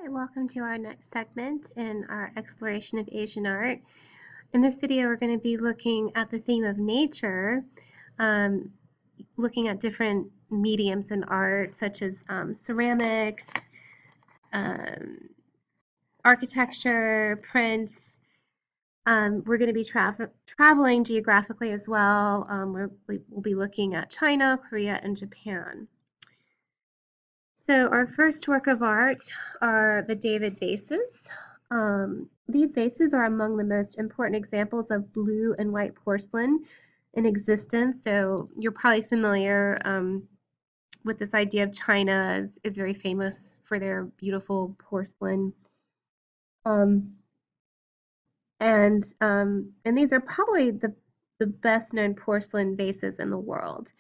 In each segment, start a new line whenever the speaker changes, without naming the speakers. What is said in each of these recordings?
Hi, welcome to our next segment in our exploration of Asian art. In this video, we're going to be looking at the theme of nature, looking at different mediums in art, such as ceramics, architecture, prints. We're going to be traveling geographically as well. We'll be looking at China, Korea, and Japan. So our first work of art are the David vases. These vases are among the most important examples of blue and white porcelain in existence. So you're probably familiar with this idea of China is very famous for their beautiful porcelain. And these are probably the best known porcelain vases in the world.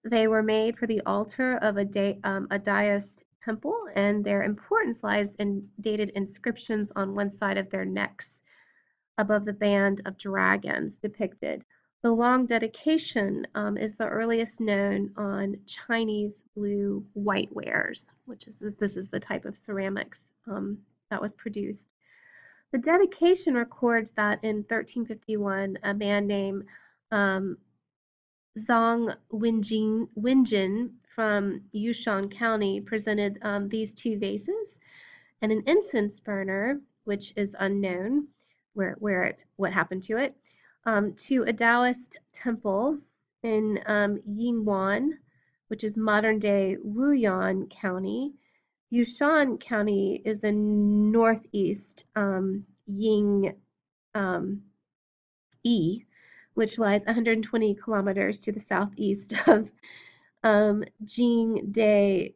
They were made for the altar of a Daoist temple, and their importance lies in dated inscriptions on one side of their necks above the band of dragons depicted. The long dedication is the earliest known on Chinese blue whitewares, which is this is the type of ceramics that was produced. The dedication records that in 1351, a man named Zhang Wenjin from Yushan County presented these two vases and an incense burner, which is unknown what happened to it, to a Taoist temple in Yingwan, which is modern-day Wuyuan County. Yushan County is in northeast Ying which lies 120 kilometers to the southeast of Jingdezhan,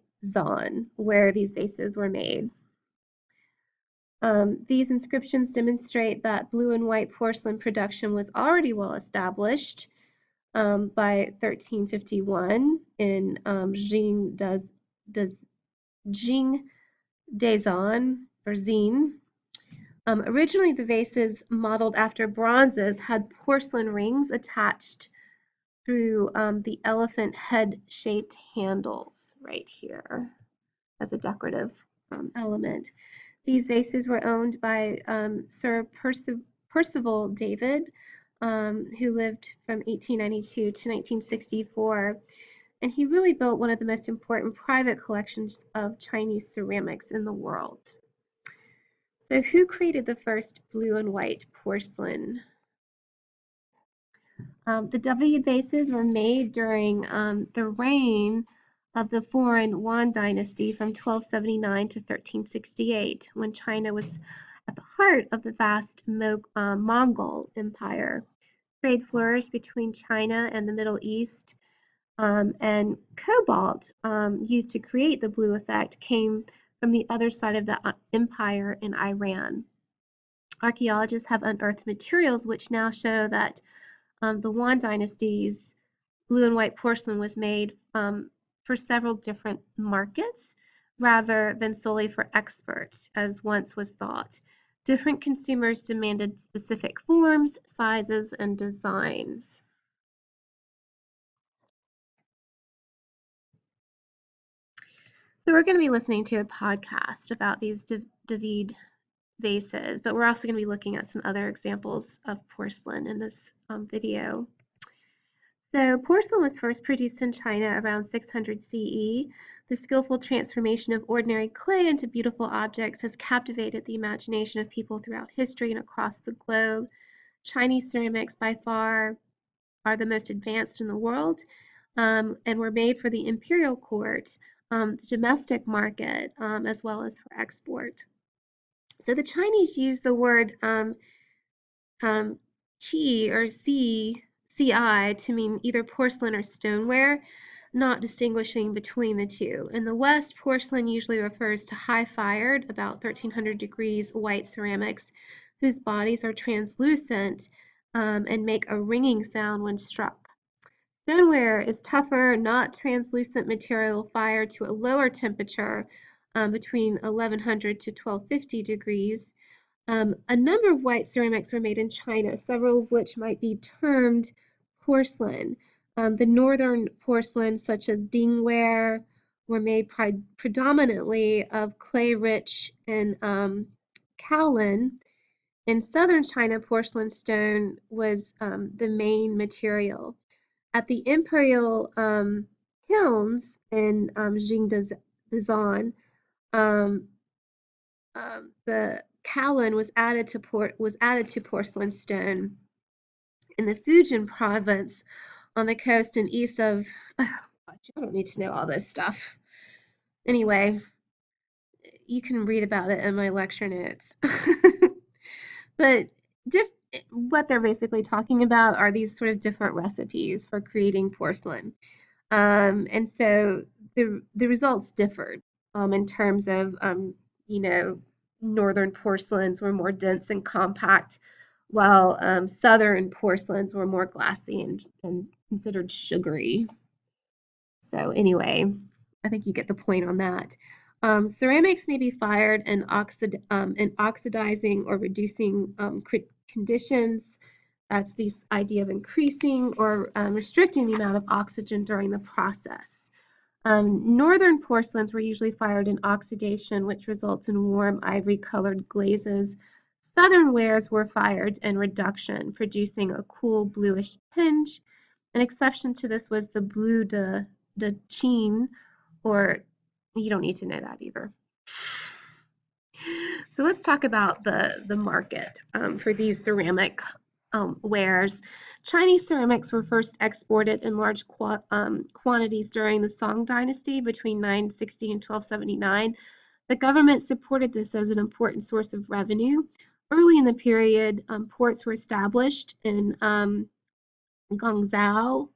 where these vases were made. These inscriptions demonstrate that blue and white porcelain production was already well established by 1351 in Jingdezhan or Zin. Originally, the vases modeled after bronzes had porcelain rings attached through the elephant head-shaped handles right here as a decorative element. These vases were owned by Sir Percival David, who lived from 1892 to 1964, and he really built one of the most important private collections of Chinese ceramics in the world. So who created the first blue and white porcelain? The David vases were made during the reign of the foreign Yuan dynasty from 1279 to 1368, when China was at the heart of the vast Mongol Empire. Trade flourished between China and the Middle East, and cobalt used to create the blue effect came from the other side of the empire in Iran. Archaeologists have unearthed materials which now show that the Yuan dynasty's blue and white porcelain was made for several different markets rather than solely for export, as once was thought. Different consumers demanded specific forms, sizes, and designs. So we're going to be listening to a podcast about these David vases, but we're also going to be looking at some other examples of porcelain in this video. So porcelain was first produced in China around 600 CE. The skillful transformation of ordinary clay into beautiful objects has captivated the imagination of people throughout history and across the globe. Chinese ceramics by far are the most advanced in the world and were made for the imperial court, the domestic market, as well as for export. So the Chinese use the word qi or ci to mean either porcelain or stoneware, not distinguishing between the two. In the West, porcelain usually refers to high-fired, about 1300 degrees white ceramics, whose bodies are translucent and make a ringing sound when struck. Stoneware is tougher, not translucent material fired to a lower temperature between 1100 to 1250 degrees. A number of white ceramics were made in China, several of which might be termed porcelain. The northern porcelain, such as Dingware were made predominantly of clay-rich and kaolin. In southern China, porcelain stone was the main material. At the imperial kilns in Jingdezhan, um, the kaolin was added to porcelain stone. In the Fujian province, on the coast and east of, oh, I don't need to know all this stuff. Anyway, you can read about it in my lecture notes. But what they're basically talking about are these sort of different recipes for creating porcelain. And so the results differed in terms of, you know, northern porcelains were more dense and compact, while southern porcelains were more glassy and considered sugary. So anyway, I think you get the point on that. Ceramics may be fired in oxidizing or reducing conditions. That's the idea of increasing or restricting the amount of oxygen during the process. Northern porcelains were usually fired in oxidation, which results in warm ivory-colored glazes. Southern wares were fired in reduction, producing a cool bluish tinge. An exception to this was the bleu de Chine, or you don't need to know that either. So let's talk about the market for these ceramic wares. Chinese ceramics were first exported in large quantities during the Song Dynasty between 960 and 1279. The government supported this as an important source of revenue. Early in the period, ports were established in Guangzhou,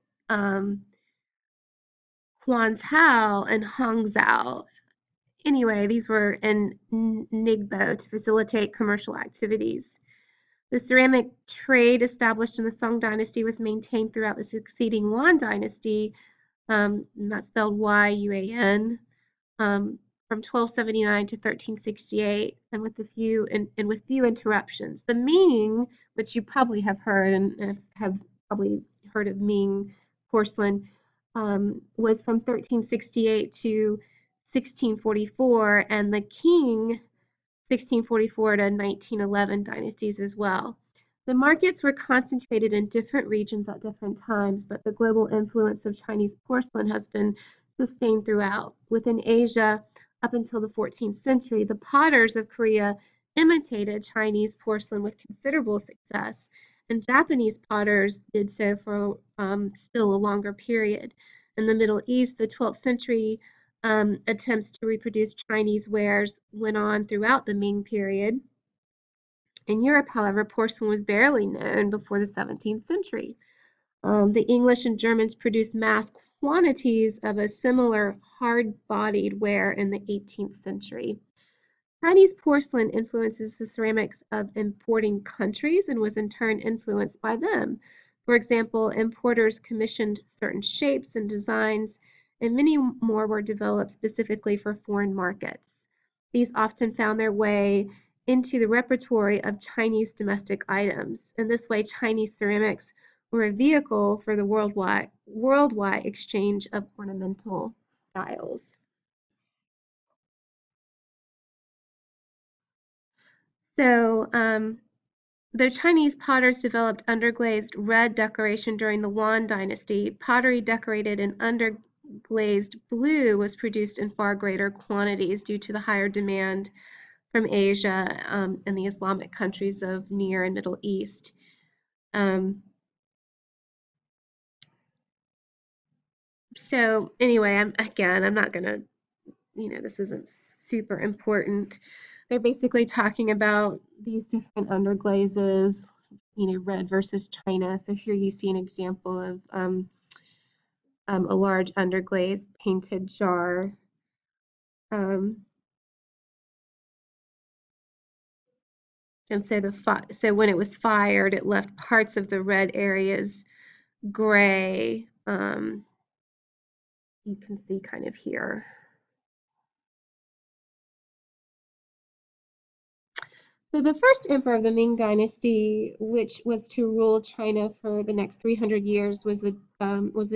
Quanzhou, and Hangzhou. Anyway, these were in Ningbo to facilitate commercial activities. The ceramic trade established in the Song Dynasty was maintained throughout the succeeding Yuan Dynasty, not spelled Y-U-A-N, from 1279 to 1368, and with few interruptions. The Ming, which you probably have heard and have probably heard of Ming porcelain, was from 1368 to 1644, and the Qing 1644 to 1911 dynasties as well. The markets were concentrated in different regions at different times, but the global influence of Chinese porcelain has been sustained throughout. Within Asia, up until the 14th century, the potters of Korea imitated Chinese porcelain with considerable success, and Japanese potters did so for still a longer period. In the Middle East, the 12th century attempts to reproduce Chinese wares went on throughout the Ming period. In Europe, however, porcelain was barely known before the 17th century. The English and Germans produced mass quantities of a similar hard-bodied ware in the 18th century. Chinese porcelain influences the ceramics of importing countries and was in turn influenced by them. For example, importers commissioned certain shapes and designs, and many more were developed specifically for foreign markets. These often found their way into the repertoire of Chinese domestic items. In this way, Chinese ceramics were a vehicle for the worldwide exchange of ornamental styles. So, the Chinese potters developed underglazed red decoration during the Yuan dynasty. Pottery decorated in underglazed blue was produced in far greater quantities due to the higher demand from Asia and the Islamic countries of Near and Middle East. So anyway, I'm not going to, this isn't super important. They're basically talking about these different underglazes, red versus China. So here you see an example of a large underglazed painted jar. And so when it was fired, it left parts of the red areas gray. You can see kind of here. So the first emperor of the Ming Dynasty, which was to rule China for the next 300 years, was the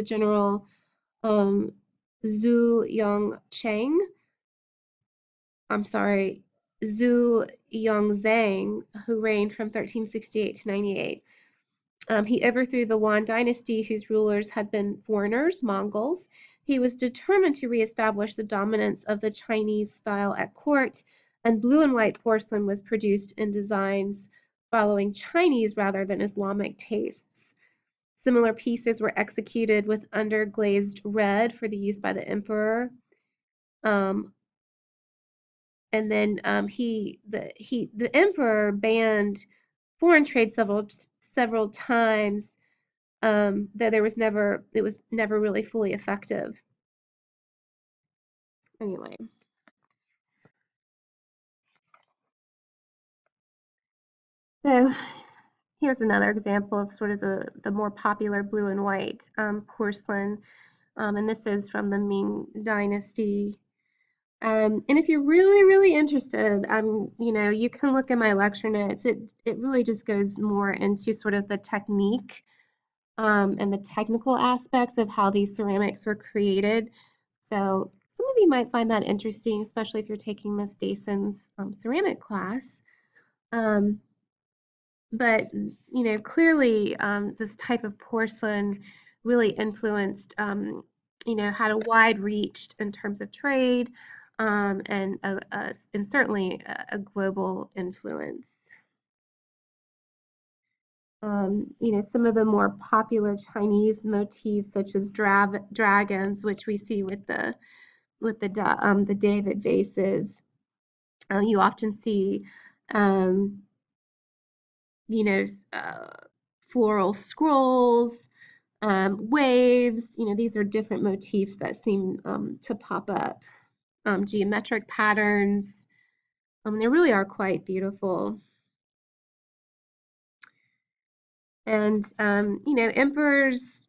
general Zhu Yongcheng, I'm sorry, Zhu Yongzhang, who reigned from 1368 to 98. He overthrew the Yuan dynasty, whose rulers had been foreigners, Mongols. He was determined to reestablish the dominance of the Chinese style at court, and blue and white porcelain was produced in designs following Chinese rather than Islamic tastes. Similar pieces were executed with underglazed red for the use by the emperor. Um, and then the emperor banned foreign trade several times, though it was never really fully effective. Anyway, so here's another example of sort of the more popular blue and white porcelain, and this is from the Ming Dynasty. And if you're really, really interested, you can look at my lecture notes. It really just goes more into sort of the technique and the technical aspects of how these ceramics were created. So some of you might find that interesting, especially if you're taking Miss Dason's ceramic class. Um, but clearly this type of porcelain really influenced, had a wide reach in terms of trade, and certainly a global influence. Some of the more popular Chinese motifs, such as dragons, which we see with the David vases. You often see, um, you know, floral scrolls, waves. These are different motifs that seem to pop up. Geometric patterns. They really are quite beautiful. And, emperors,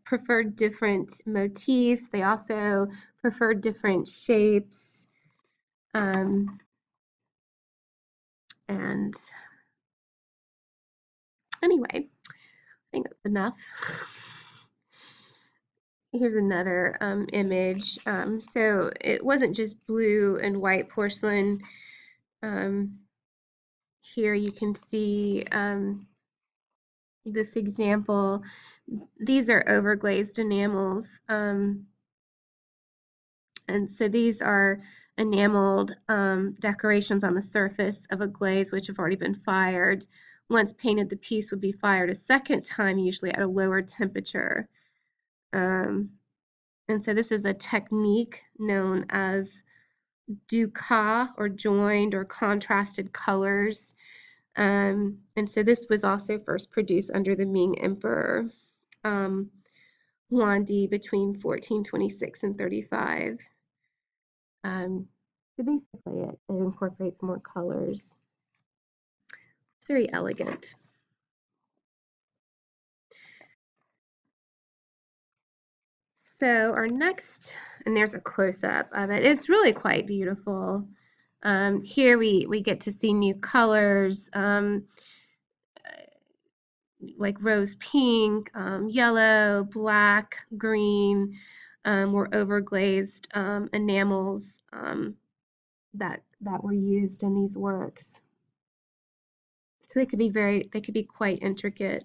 preferred different motifs. They also preferred different shapes. And anyway, I think that's enough. Here's another image. So it wasn't just blue and white porcelain. Here you can see this example. These are overglazed enamels. And so these are enameled decorations on the surface of a glaze which have already been fired. Once painted, the piece would be fired a second time, usually at a lower temperature. And so this is a technique known as duca, or joined or contrasted colors. And so this was also first produced under the Ming Emperor Huangdi between 1426 and 35. So basically it incorporates more colors. It's very elegant. So our next, and there's a close-up of it, it's really quite beautiful. Here we get to see new colors, like rose pink, yellow, black, green, were overglazed enamels that were used in these works. So they could be quite intricate.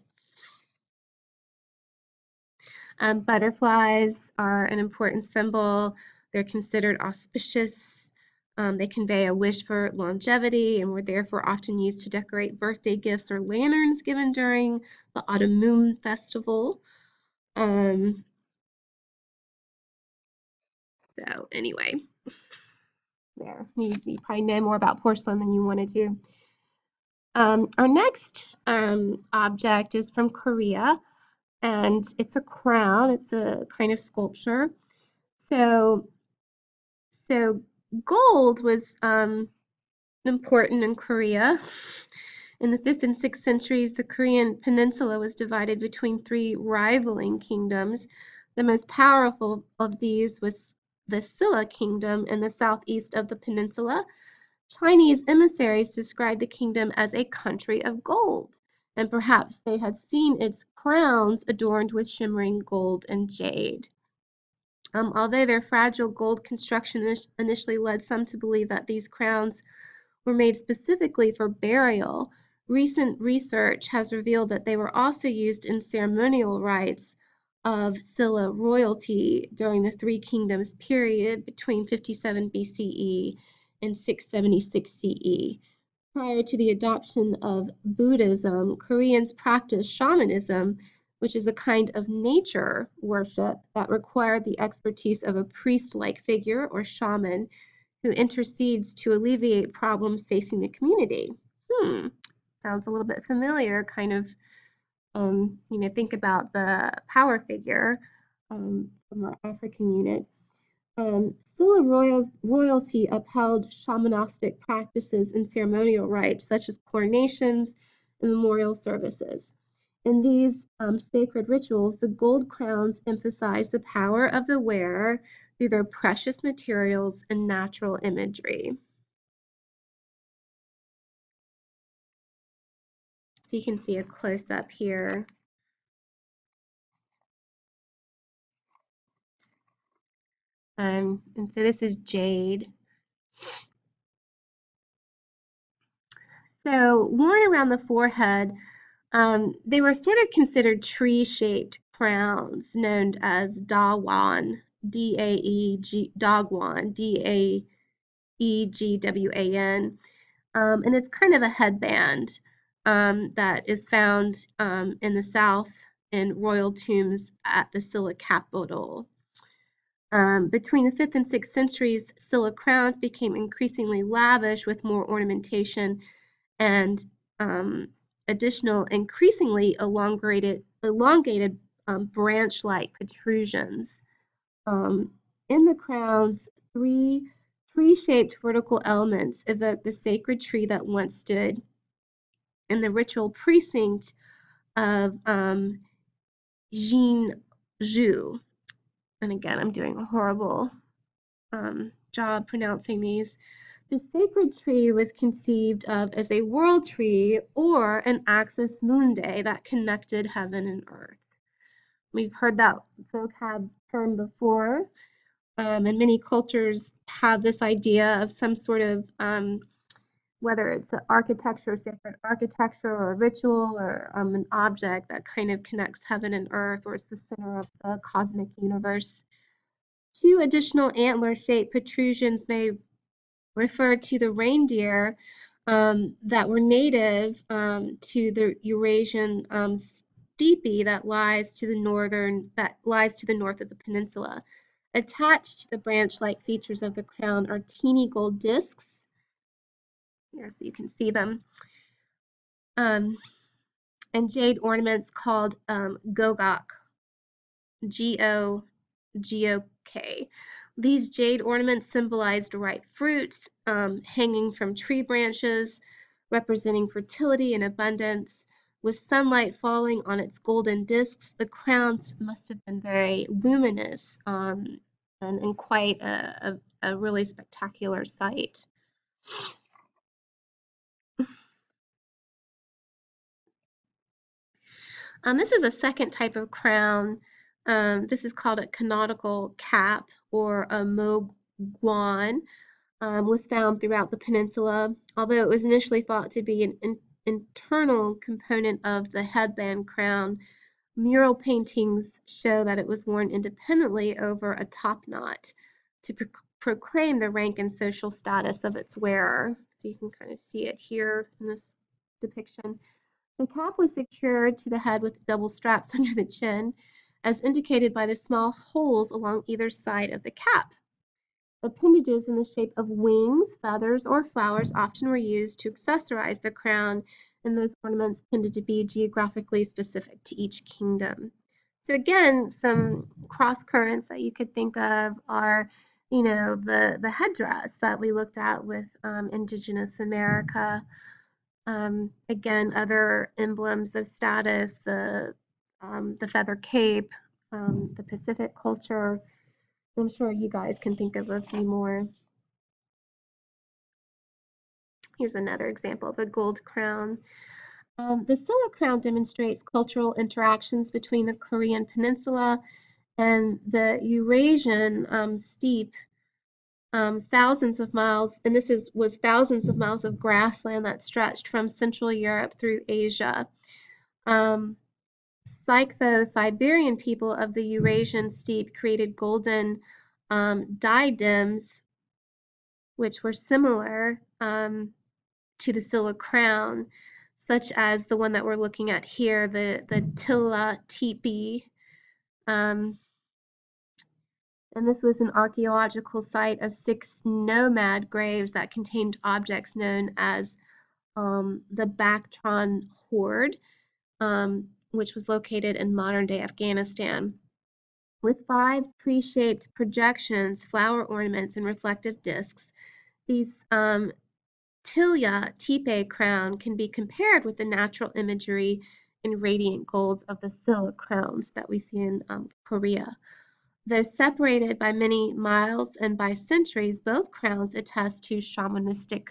Butterflies are an important symbol. They're considered auspicious. They convey a wish for longevity and were therefore often used to decorate birthday gifts or lanterns given during the Autumn Moon Festival. So anyway, there. You probably know more about porcelain than you wanted to. Our next object is from Korea, and it's a crown. It's a kind of sculpture. So gold was important in Korea. In the 5th and 6th centuries, the Korean peninsula was divided between 3 rivaling kingdoms. The most powerful of these was the Silla kingdom in the southeast of the peninsula. Chinese emissaries described the kingdom as a country of gold, and perhaps they had seen its crowns adorned with shimmering gold and jade. Although their fragile gold construction initially led some to believe that these crowns were made specifically for burial, recent research has revealed that they were also used in ceremonial rites of Silla royalty during the Three Kingdoms period between 57 BCE and 676 CE. Prior to the adoption of Buddhism, Koreans practiced shamanism, which is a kind of nature worship that required the expertise of a priest-like figure or shaman who intercedes to alleviate problems facing the community. Sounds a little bit familiar, kind of, think about the power figure from our African unit. Silla royalty upheld shamanistic practices and ceremonial rites such as coronations and memorial services. In these sacred rituals, the gold crowns emphasize the power of the wearer through their precious materials and natural imagery. So you can see a close-up here. And so this is jade. So worn around the forehead, they were sort of considered tree-shaped crowns known as dawan, Dagwan, Daegwan. And it's kind of a headband that is found in the south in royal tombs at the Silla capital. Between the 5th and 6th centuries, Silla crowns became increasingly lavish with more ornamentation and additional, increasingly elongated branch-like protrusions. In the crowns, three tree-shaped vertical elements evoke the sacred tree that once stood in the ritual precinct of Jinju. And again, I'm doing a horrible job pronouncing these. The sacred tree was conceived of as a world tree or an axis mundi that connected heaven and earth. We've heard that vocab term before, and many cultures have this idea of some sort of, whether it's architecture, sacred architecture, or a ritual, or an object that kind of connects heaven and earth, or is the center of the cosmic universe. Two additional antler-shaped protrusions may refer to the reindeer that were native to the Eurasian steppe that lies to the north of the peninsula. Attached to the branch-like features of the crown are teeny gold discs. Here, so you can see them. And jade ornaments called gogok, G-O-G-O-K. These jade ornaments symbolized ripe fruits hanging from tree branches, representing fertility and abundance. With sunlight falling on its golden discs, the crowns must have been very luminous and quite a really spectacular sight. This is a second type of crown. This is called a canonical cap or a mogwan. Was found throughout the peninsula, although it was initially thought to be an internal component of the headband crown. Mural paintings show that it was worn independently over a top knot to proclaim the rank and social status of its wearer. So you can kind of see it here in this depiction. The cap was secured to the head with double straps under the chin, as indicated by the small holes along either side of the cap. Appendages in the shape of wings, feathers, or flowers often were used to accessorize the crown, and those ornaments tended to be geographically specific to each kingdom. So again, some cross currents that you could think of are, the headdress that we looked at with Indigenous America. Again, other emblems of status, the feather cape, the Pacific culture. I'm sure you guys can think of a few more. Here's another example of a gold crown. The Silla crown demonstrates cultural interactions between the Korean peninsula And the Eurasian steppe, thousands of miles, and was thousands of miles of grassland that stretched from Central Europe through Asia. Um, Scytho-Siberian people of the Eurasian steppe created golden diadems, which were similar to the Scylla crown, such as the one that we're looking at here, the Tilla teepee. Um, and this was an archaeological site of 6 nomad graves that contained objects known as the Bactron Hoard, which was located in modern-day Afghanistan. With 5 tree-shaped projections, flower ornaments, and reflective discs, these Tilia Tipe crown can be compared with the natural imagery in radiant gold of the Silla crowns that we see in Korea. Though separated by many miles and by centuries, both crowns attest to shamanistic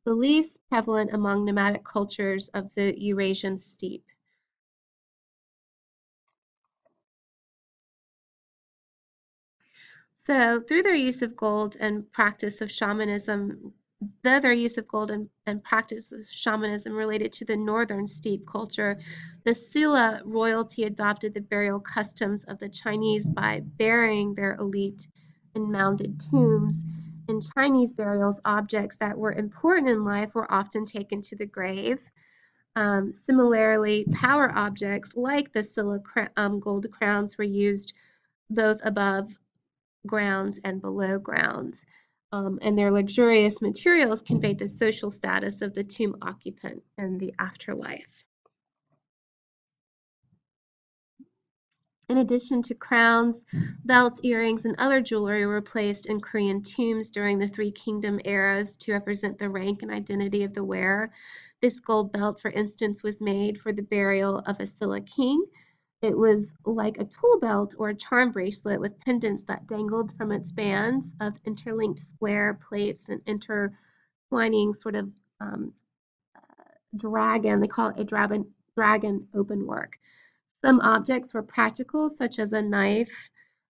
beliefs prevalent among nomadic cultures of the Eurasian steppe. So, through their use of gold and practice of shamanism, their use of gold and practice of shamanism related to the northern steppe culture, the Silla royalty adopted the burial customs of the Chinese by burying their elite in mounded tombs. In Chinese burials, objects that were important in life were often taken to the grave. Similarly, power objects like the Silla gold crowns were used both above ground and below ground. And their luxurious materials conveyed the social status of the tomb occupant in the afterlife. In addition to crowns, belts, earrings, and other jewelry were placed in Korean tombs during the Three Kingdom eras to represent the rank and identity of the wearer. This gold belt, for instance, was made for the burial of a Silla king. It was like a tool belt or a charm bracelet with pendants that dangled from its bands of interlinked square plates and intertwining sort of um, dragon. They call it a dragon open work. Some objects were practical, such as a knife,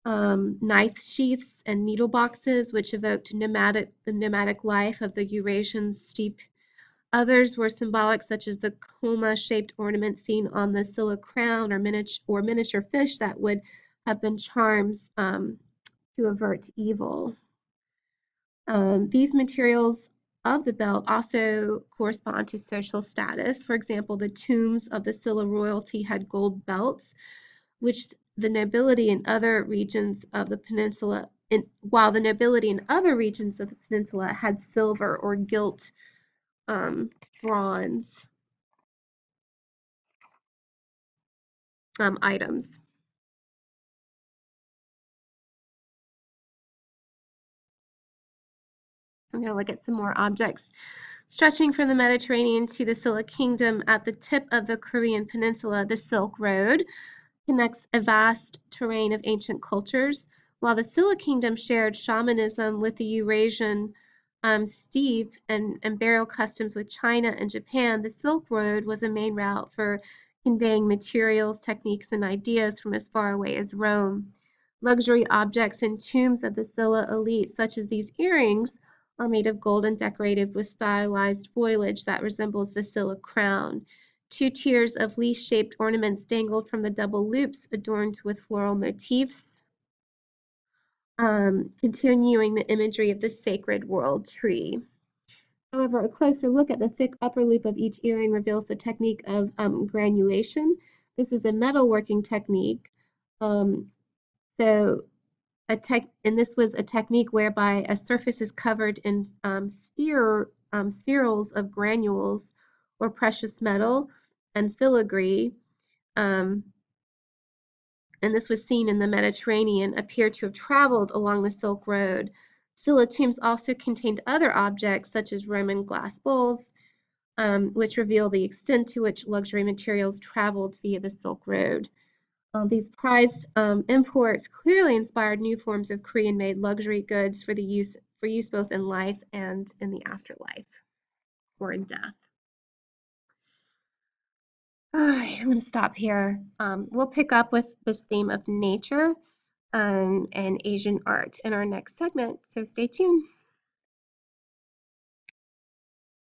knife sheaths, and needle boxes, which evoked the nomadic life of the Eurasian steppe. Others were symbolic, such as the coma-shaped ornament seen on the Silla crown or miniature fish that would have been charms to avert evil. These materials of the belt also correspond to social status. For example, the tombs of the Silla royalty had gold belts, which the nobility in other regions of the peninsula, while the nobility in other regions of the peninsula had silver or gilt bronze items. I'm going to look at some more objects. Stretching from the Mediterranean to the Silla Kingdom at the tip of the Korean peninsula, the Silk Road connects a vast terrain of ancient cultures. While the Silla Kingdom shared shamanism with the Eurasian steppe and burial customs with China and Japan, the Silk Road was a main route for conveying materials, techniques, and ideas from as far away as Rome. Luxury objects and tombs of the Silla elite, such as these earrings, are made of gold and decorated with stylized foliage that resembles the Silla crown. 2 tiers of leaf-shaped ornaments dangled from the double loops adorned with floral motifs, continuing the imagery of the sacred world tree. However, a closer look at the thick upper loop of each earring reveals the technique of granulation. This is a metalworking technique. So and this was a technique whereby a surface is covered in spherules of granules or precious metal and filigree, and this was seen in the Mediterranean, appear to have traveled along the Silk Road. Silla tombs also contained other objects such as Roman glass bowls, which reveal the extent to which luxury materials traveled via the Silk Road. These prized imports clearly inspired new forms of Korean-made luxury goods for use both in life and in the afterlife or in death. All right, I'm going to stop here. We'll pick up with this theme of nature and Asian art in our next segment. So stay tuned.